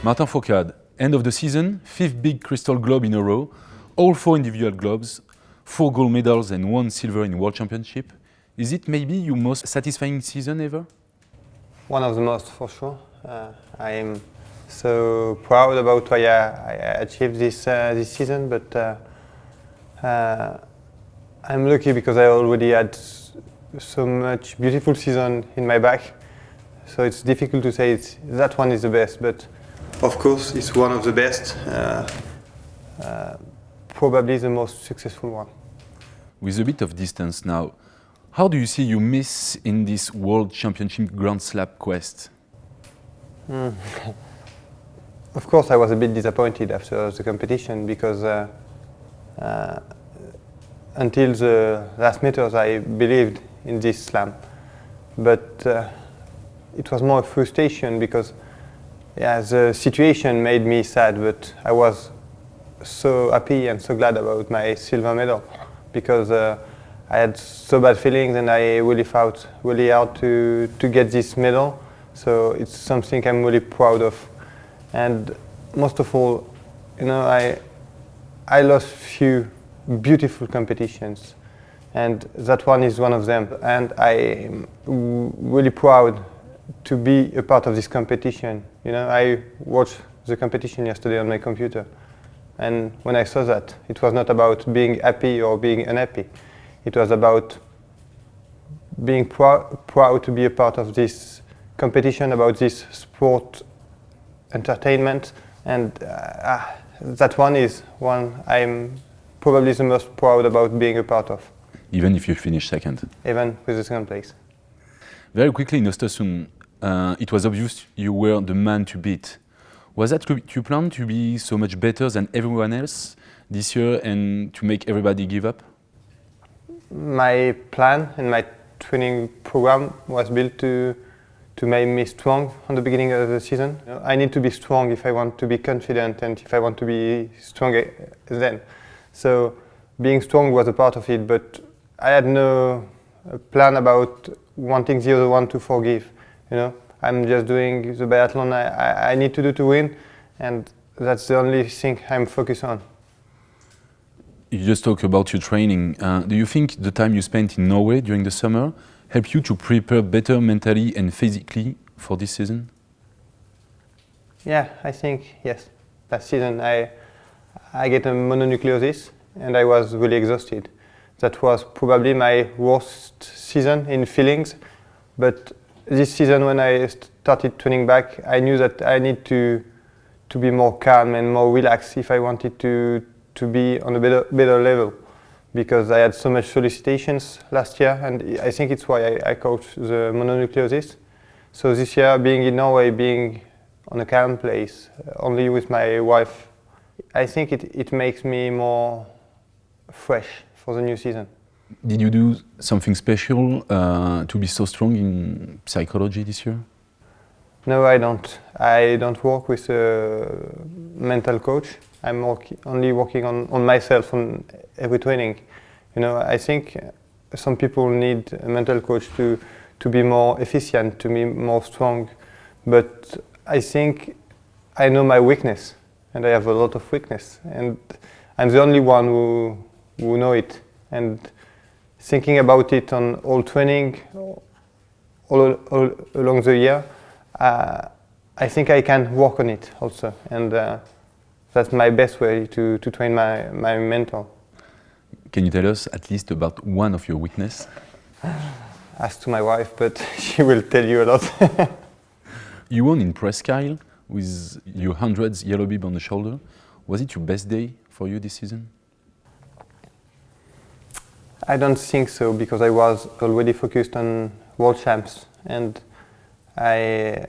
Martin Fourcade, end of the season, 5th big crystal globe in a row, all 4 individual globes, 4 gold medals and 1 silver in World Championship. Is it maybe your most satisfying season ever? One of the most, for sure. I am so proud about what I achieved this season, but I'm lucky because I already had so much beautiful season in my back. So it's difficult to say that one is the best, but of course it's one of the best, probably the most successful one. With a bit of distance now, how do you see you miss in this World Championship Grand Slam quest? Of course I was a bit disappointed after the competition because until the last meters I believed in this slam, but it was more frustration because the situation made me sad, but I was so happy and so glad about my silver medal because I had so bad feelings and I really fought really hard to get this medal. So it's something I'm really proud of. And most of all, you know, I lost few beautiful competitions, and that one is one of them. And I'm really proud to be a part of this competition. You know, I watched the competition yesterday on my computer, and when I saw that, it was not about being happy or being unhappy. It was about being proud to be a part of this competition, about this sport entertainment, and that one is one I'm probably the most proud about being a part of. Even if you finish second? Even with the second place. Very quickly in Östersund, it was obvious you were the man to beat. Was that you planned to be so much better than everyone else this year and to make everybody give up? My plan and my training program was built to make me strong on the beginning of the season. You know, I need to be strong if I want to be confident and if I want to be strong then. So being strong was a part of it, but I had no plan about wanting the other one to forgive. You know, I'm just doing the biathlon I need to do to win, and that's the only thing I'm focused on. You just talked about your training. Do you think the time you spent in Norway during the summer helped you to prepare better mentally and physically for this season? Yeah, I think yes. Last season I get a mononucleosis and I was really exhausted. That was probably my worst season in feelings, but this season when I started training back, I knew that I need to be more calm and more relaxed if I wanted to be on a better level, because I had so much solicitations last year, and I think it's why I coached the mononucleosis. So this year, being in Norway, being on a calm place, only with my wife, I think it makes me more fresh for the new season. Did you do something special to be so strong in psychology this year? No, I don't. I don't work with a mental coach. I'm only working on myself on every training. You know, I think some people need a mental coach to be more efficient, to be more strong. But I think I know my weakness, and I have a lot of weakness, and I'm the only one who know it. And thinking about it on all training, all along the year, I think I can work on it also, and that's my best way to train my mental. Can you tell us at least about one of your weaknesses? Ask to my wife, but she will tell you a lot. You won in Fourcade with your 100th yellow bib on the shoulder. Was it your best day for you this season? I don't think so, because I was already focused on World Champs, and I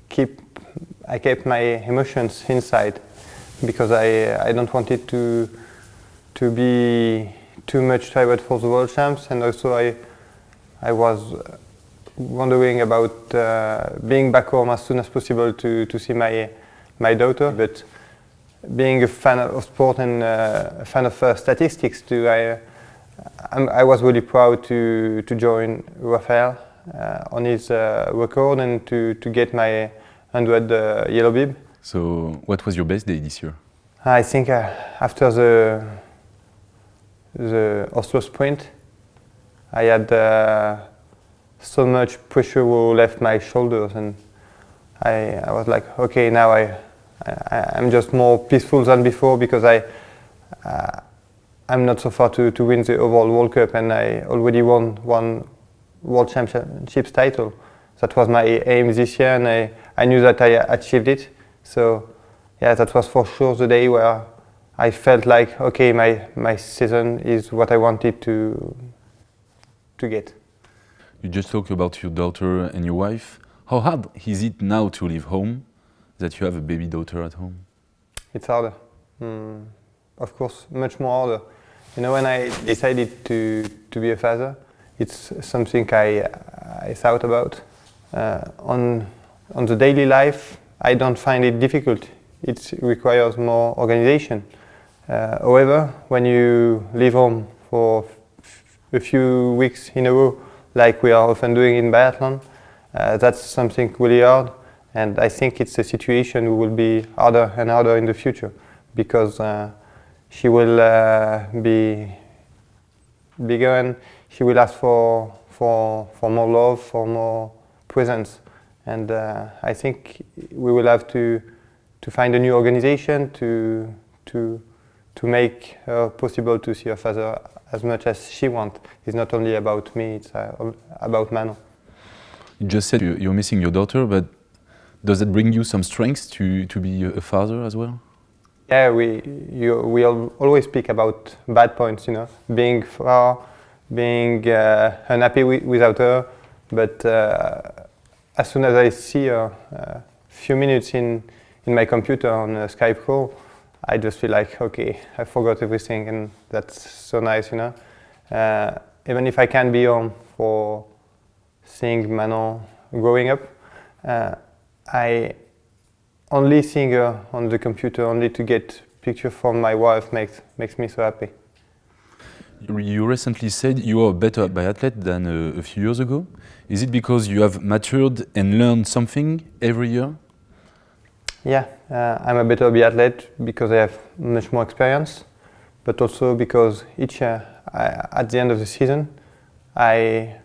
kept my emotions inside because I don't want it to be too much tired for the World Champs, and also I was wondering about being back home as soon as possible to see my daughter. But being a fan of sport and a fan of statistics too, I was really proud to join Raphael on his record and to get my 100 yellow bib. So, what was your best day this year? I think after the Oslo sprint, I had so much pressure who left my shoulders, and I was like, okay, now I'm just more peaceful than before, because I'm not so far to win the overall World Cup, and I already won one World Championships title. That was my aim this year, and I knew that I achieved it. So yeah, that was for sure the day where I felt like, okay, my season is what I wanted to get. You just talked about your daughter and your wife. How hard is it now to leave home, that you have a baby daughter at home? It's harder. Of course, much more harder. You know, when I decided to be a father, it's something I thought about. On the daily life, I don't find it difficult. It requires more organization. However, when you leave home for a few weeks in a row, like we are often doing in biathlon, that's something really hard. And I think it's a situation who will be harder and harder in the future, because she will be bigger, and she will ask for more love, for more presence. And I think we will have to find a new organization to make her possible to see her father as much as she wants. It's not only about me, it's about Manon. You just said you're missing your daughter, but does it bring you some strength to be a father as well? Yeah, we always speak about bad points, you know, being far, being unhappy without her. But as soon as I see her a few minutes in my computer on a Skype call, I just feel like, okay, I forgot everything, and that's so nice, you know. Even if I can't be home for seeing Manon growing up, I only seeing her on the computer, only to get picture from my wife makes me so happy. You recently said you are a better biathlete than a few years ago. Is it because you have matured and learned something every year? Yeah, I'm a better biathlete because I have much more experience, but also because each year, at the end of the season, I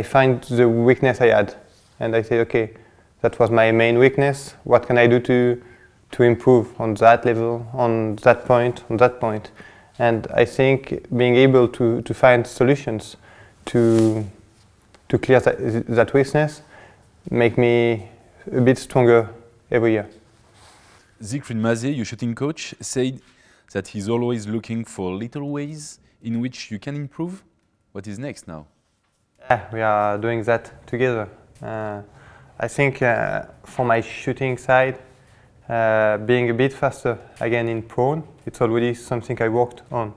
find the weakness I had, and I say, okay, that was my main weakness. What can I do to improve on that level, on that point, on that point? And I think being able to find solutions to clear that weakness make me a bit stronger every year. Siegfried Mazet, your shooting coach, said that he's always looking for little ways in which you can improve. What is next now? Yeah, we are doing that together. I think for my shooting side, being a bit faster again in prone, it's already something I worked on.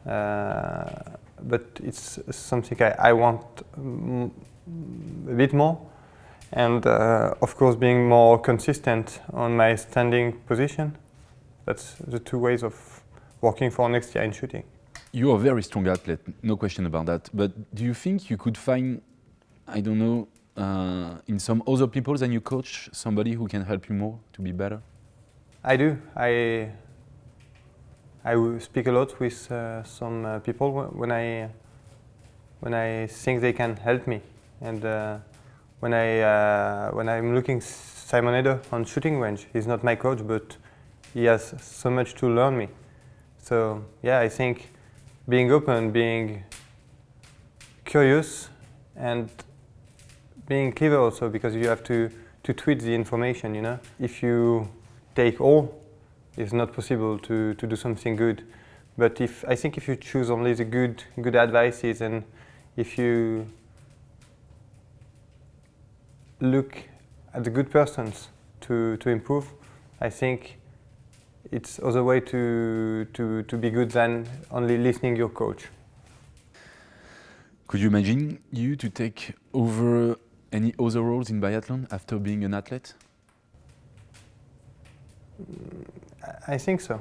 But it's something I want a bit more. And of course, being more consistent on my standing position. That's the two ways of working for next year in shooting. You're a very strong athlete, no question about that. But do you think you could find, I don't know, in some other people than you coach, somebody who can help you more to be better? I do. I will speak a lot with some people when I think they can help me, and when I'm looking Simon Eder on shooting range, he's not my coach, but he has so much to learn me. So yeah, I think being open, being curious, and being clever also, because you have to tweak the information, you know. If you take all, it's not possible to do something good. But I think if you choose only the good advices, and if you look at the good persons to improve, I think it's other way to be good than only listening your coach. Could you imagine you to take over any other roles in biathlon after being an athlete? I think so.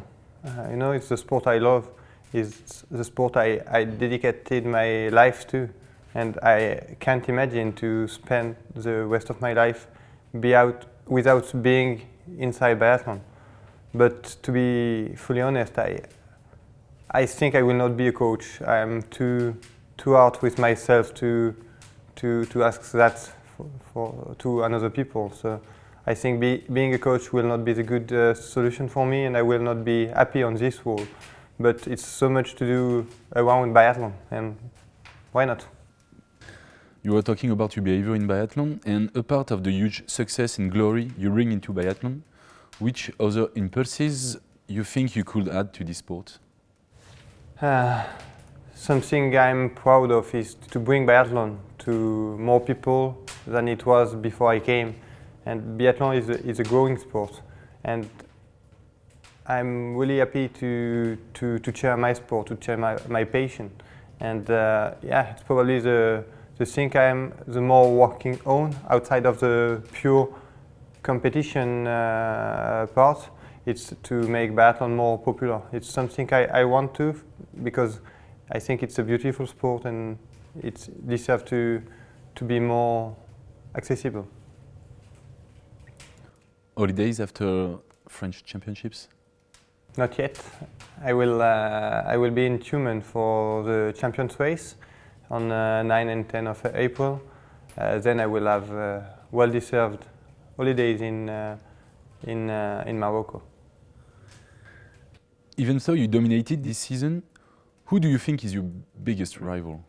You know, it's the sport I love. It's the sport I dedicated my life to, and I can't imagine to spend the rest of my life without being inside biathlon. But to be fully honest, I think I will not be a coach. I am too hard with myself to ask that to another people. So I think being a coach will not be the good solution for me, and I will not be happy on this role. But it's so much to do around biathlon, and why not? You were talking about your behavior in biathlon, and a part of the huge success and glory you bring into biathlon, which other impulses you think you could add to this sport? Something I'm proud of is to bring biathlon to more people than it was before I came. And biathlon is a growing sport. And I'm really happy to share my sport, to share my passion. And yeah, it's probably the thing I'm the more working on outside of the pure competition part. It's to make biathlon more popular. It's something I want to, because I think it's a beautiful sport and it deserves to be more accessible. Holidays after French championships? Not yet. I will be in Tumen for the Champions Race on 9 and 10 of April. Then I will have well-deserved holidays in Morocco. Even though you dominated this season, who do you think is your biggest rival?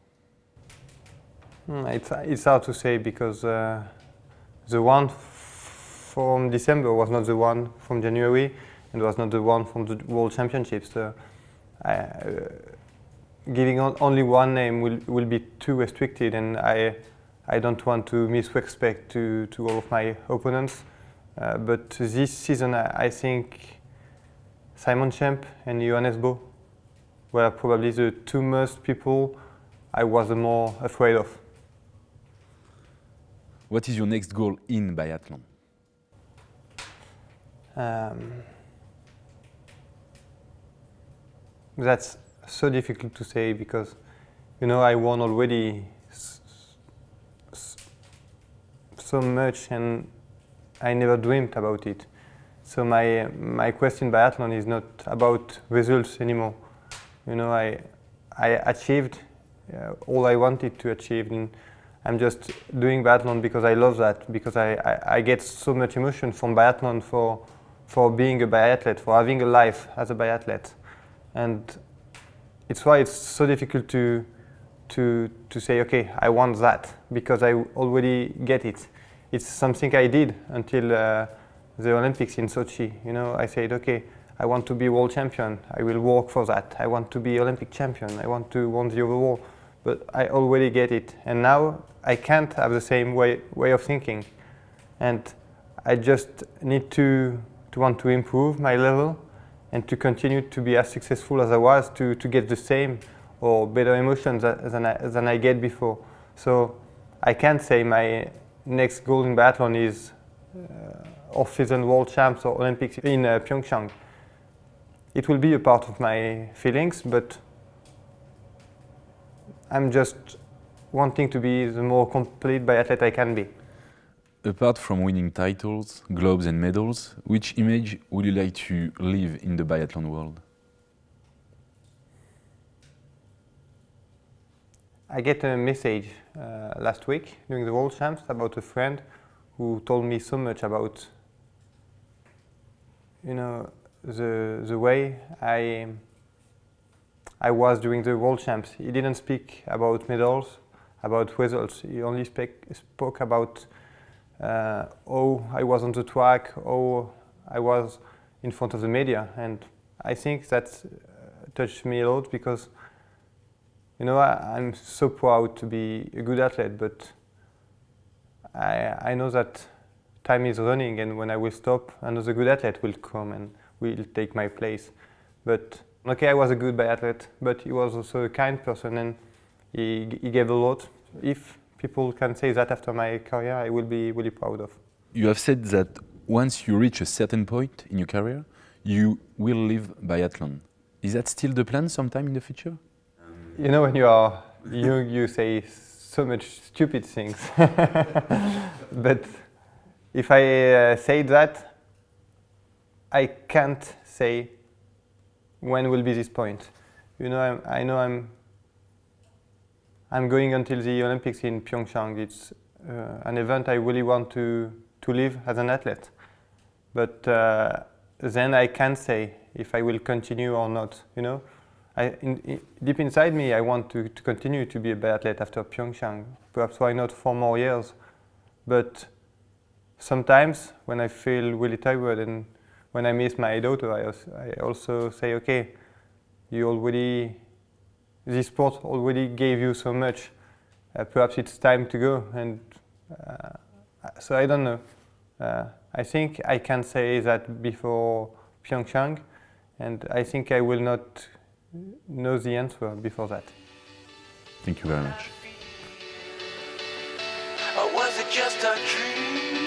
It's hard to say, because the one from December was not the one from January, and was not the one from the World Championships. So giving only one name will be too restricted, and I don't want to misrespect to all of my opponents. But this season, I think Simon Champ and Johannes Bo were probably the two most people I was the more afraid of. What is your next goal in biathlon? That's so difficult to say, because, you know, I won already so much, and I never dreamed about it. So my quest in biathlon is not about results anymore. You know, I achieved all I wanted to achieve, and I'm just doing biathlon because I love that, because I get so much emotion from biathlon for being a biathlete, for having a life as a biathlete. And it's why it's so difficult to say, okay, I want that, because I already get it. It's something I did until the Olympics in Sochi. You know, I said, okay, I want to be world champion. I will work for that. I want to be Olympic champion. I want to win the overall. But I already get it. And now I can't have the same way of thinking. And I just need to want to improve my level and to continue to be as successful as I was, to get the same or better emotions than I get before. So I can't say my next goal in biathlon is off-season world champs or Olympics in Pyeongchang. It will be a part of my feelings, but I'm just wanting to be the more complete biathlete I can be. Apart from winning titles, globes and medals, which image would you like to live in the biathlon world? I get a message last week during the World Champs about a friend who told me so much about, you know, the way I was during the World Champs. He didn't speak about medals, about results. He only spoke about how I was on the track, how I was in front of the media. And I think that touched me a lot, because, you know, I'm so proud to be a good athlete, but I know that time is running, and when I will stop, another good athlete will come and will take my place. But okay, I was a good biathlete, but he was also a kind person, and he gave a lot. If people can say that after my career, I will be really proud of. You have said that once you reach a certain point in your career, you will leave biathlon. Is that still the plan sometime in the future? You know, when you are young, you say so much stupid things. But if I say that, I can't say when will be this point. You know, I know I'm going until the Olympics in Pyeongchang. It's an event I really want to live as an athlete. But then I can't say if I will continue or not. You know, deep inside me, I want to continue to be a biathlete after Pyeongchang. Perhaps why not 4 more years? But sometimes when I feel really tired and when I miss my daughter, I also say, okay, this sport already gave you so much. Perhaps it's time to go. And so I don't know. I think I can say that before Pyeongchang, and I think I will not know the answer before that. Thank you very much. Or was it just a dream?